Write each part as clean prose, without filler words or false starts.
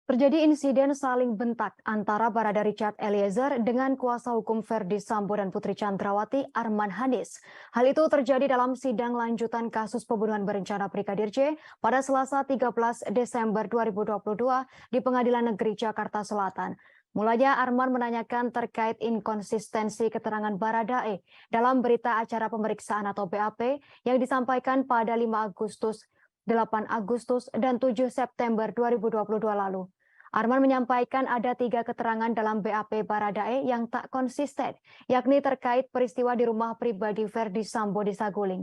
Terjadi insiden saling bentak antara Barada Richard Eliezer dengan kuasa hukum Ferdy Sambo dan Putri Chandrawati Arman Hanis. Hal itu terjadi dalam sidang lanjutan kasus pembunuhan berencana Brigadir J pada Selasa 13 Desember 2022 di Pengadilan Negeri Jakarta Selatan. Mulanya Arman menanyakan terkait inkonsistensi keterangan Baradae dalam berita acara pemeriksaan atau BAP yang disampaikan pada 5 Agustus, 8 Agustus, dan 7 September 2022 lalu. Arman menyampaikan ada 3 keterangan dalam BAP Baradae yang tak konsisten, yakni terkait peristiwa di rumah pribadi Ferdy Sambo di Saguling.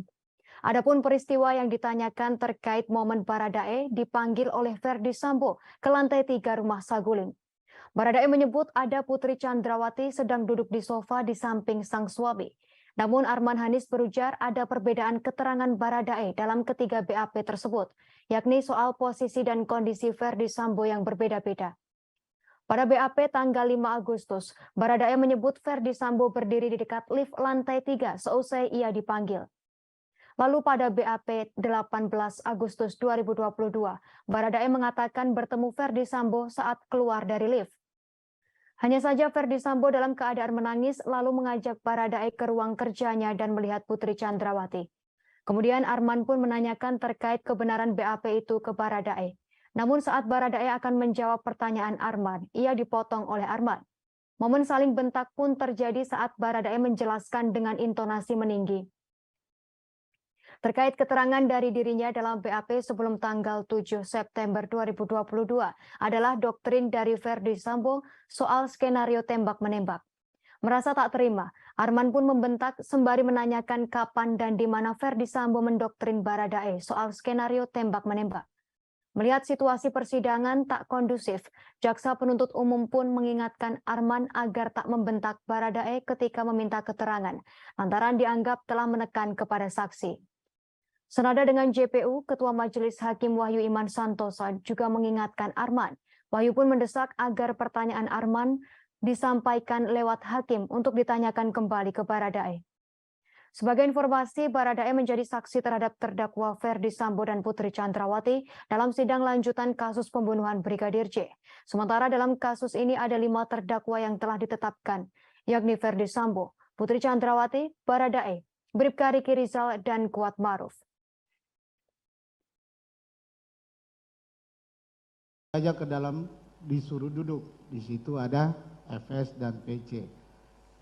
Adapun peristiwa yang ditanyakan terkait momen Baradae dipanggil oleh Ferdy Sambo ke lantai 3 rumah Saguling. Baradae menyebut ada Putri Chandrawati sedang duduk di sofa di samping sang suami. Namun Arman Hanis berujar ada perbedaan keterangan Baradae dalam ketiga BAP tersebut, yakni soal posisi dan kondisi Ferdy Sambo yang berbeda-beda. Pada BAP tanggal 5 Agustus, Baradae menyebut Ferdy Sambo berdiri di dekat lift lantai 3 seusai ia dipanggil. Lalu pada BAP 18 Agustus 2022, Baradae mengatakan bertemu Ferdy Sambo saat keluar dari lift. Hanya saja Ferdy Sambo dalam keadaan menangis lalu mengajak Baradae ke ruang kerjanya dan melihat Putri Chandrawati. Kemudian Arman pun menanyakan terkait kebenaran BAP itu ke Baradae. Namun saat Baradae akan menjawab pertanyaan Arman, ia dipotong oleh Arman. Momen saling bentak pun terjadi saat Baradae menjelaskan dengan intonasi meninggi. Terkait keterangan dari dirinya dalam BAP sebelum tanggal 7 September 2022 adalah doktrin dari Ferdy Sambo soal skenario tembak-menembak. Merasa tak terima, Arman pun membentak sembari menanyakan kapan dan di mana Ferdy Sambo mendoktrin Baradae soal skenario tembak-menembak. Melihat situasi persidangan tak kondusif, jaksa penuntut umum pun mengingatkan Arman agar tak membentak Baradae ketika meminta keterangan, lantaran dianggap telah menekan kepada saksi. Senada dengan JPU, Ketua Majelis Hakim Wahyu Iman Santoso juga mengingatkan Arman. Wahyu pun mendesak agar pertanyaan Arman disampaikan lewat hakim untuk ditanyakan kembali ke Baradae. Sebagai informasi, Baradae menjadi saksi terhadap terdakwa Ferdy Sambo dan Putri Chandrawati dalam sidang lanjutan kasus pembunuhan Brigadir J. Sementara dalam kasus ini ada 5 terdakwa yang telah ditetapkan, yakni Ferdy Sambo, Putri Chandrawati, Baradae, Bribka Riki Rizal, dan Kuat Maruf. Saja ke dalam disuruh duduk. Di situ ada FS dan PC.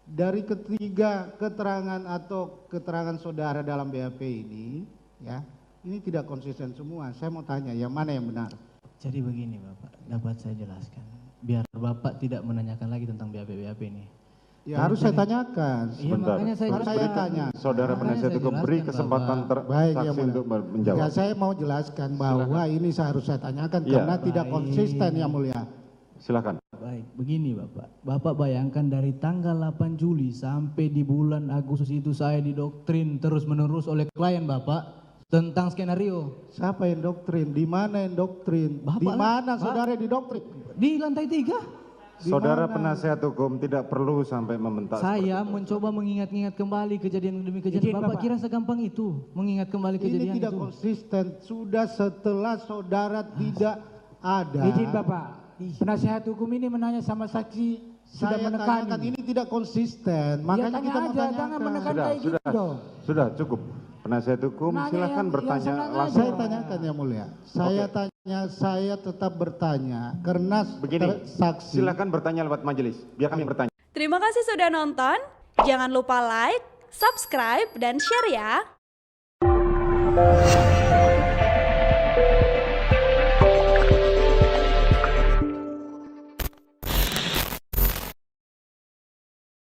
Dari ketiga keterangan atau keterangan saudara dalam BAP ini, ya, ini tidak konsisten semua. Saya mau tanya, yang mana yang benar? Jadi begini Bapak, dapat saya jelaskan. Biar Bapak tidak menanyakan lagi tentang BAP ini. Ya harus saya tanyakan. Iya, makanya saya harus saya tanya. Saudara penasihat hukum beri kesempatan saksi untuk menjawab. Ya, saya mau jelaskan bahwa ini harus saya tanyakan karena tidak konsisten yang mulia. Silakan. Baik, begini Bapak. Bapak bayangkan dari tanggal 8 Juli sampai di bulan Agustus itu saya didoktrin terus-menerus oleh klien Bapak tentang skenario. Siapa yang doktrin? Di mana yang doktrin? Di mana saudara didoktrin? Di lantai 3. Saudara penasihat hukum tidak perlu sampai membentak. Saya mencoba mengingat-ingat kembali kejadian demi kejadian. Bapak kira segampang itu mengingat kembali kejadian itu? Ini tidak konsisten. Sudah setelah saudara tidak ada. Izin Bapak, penasihat hukum ini menanya sama saksi sudah menekan. Ini tidak konsisten. Makanya kita mau tanyakan. Jangan menekan kayak gitu dong. Sudah cukup. Penasihat hukum silakan bertanya langsung. Saya tanyakan yang mulia. Saya tanya, saya tetap bertanya karena begini, saksi. silakan bertanya lewat majelis. Biar kami bertanya. Terima kasih sudah nonton. Jangan lupa like, subscribe, dan share ya.